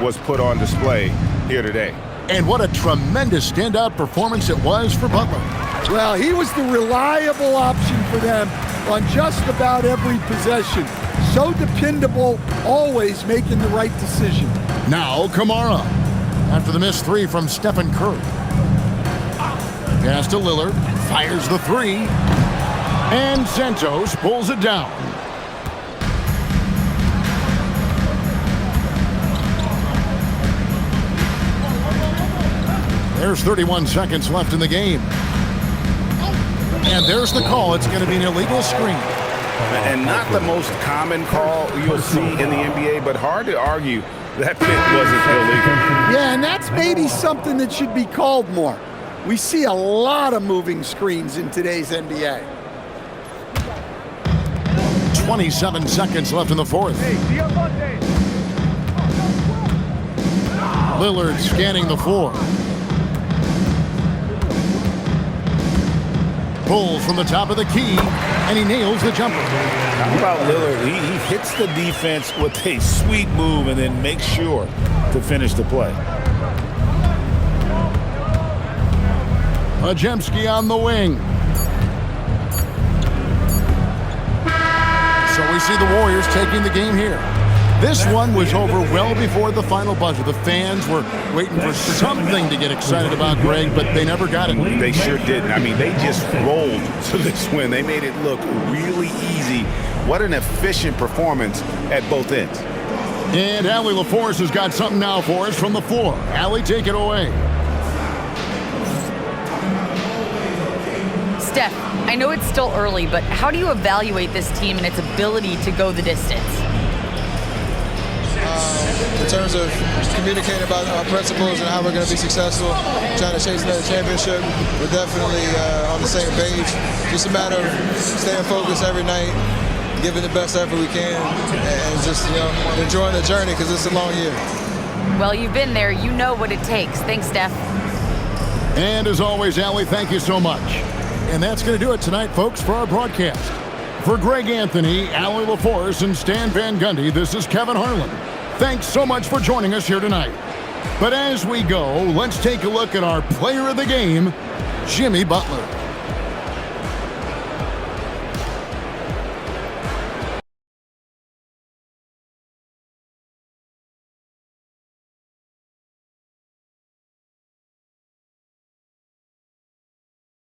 was put on display here today. And what a tremendous standout performance it was for Butler. Well, he was the reliable option for them on just about every possession. So dependable, always making the right decision. Now Kamara. After the missed 3 from Stephen Curry. Pass to Lillard. Fires the 3. And Santos pulls it down. There's 31 seconds left in the game. And there's the call. It's going to be an illegal screen. And not the most common call you'll see in the NBA, but hard to argue that pick wasn't illegal. Yeah, and that's maybe something that should be called more. We see a lot of moving screens in today's NBA. 27 seconds left in the 4th. Lillard scanning the floor. Pulls from the top of the key, and he nails the jumper. How about Lillard? He hits the defense with a sweet move and then makes sure to finish the play. Pajemski on the wing. So we see the Warriors taking the game here. This one was over well before the final buzzer. The fans were waiting for something to get excited about, Greg, but they never got it. They sure didn't. I mean, they just rolled to this win. They made it look really easy. What an efficient performance at both ends. And Allie LaForce has got something now for us from the floor. Allie, take it away. Steph, I know it's still early, but how do you evaluate this team and its ability to go the distance? In terms of communicating about our principles and how we're going to be successful, trying to chase another championship, we're definitely on the same page. Just a matter of staying focused every night, giving the best effort we can, and just enjoying the journey because it's a long year. Well, you've been there. You know what it takes. Thanks, Steph. And as always, Allie, thank you so much. And that's going to do it tonight, folks, for our broadcast. For Greg Anthony, Allie LaForce, and Stan Van Gundy, this is Kevin Harlan. Thanks so much for joining us here tonight. But as we go, let's take a look at our player of the game, Jimmy Butler.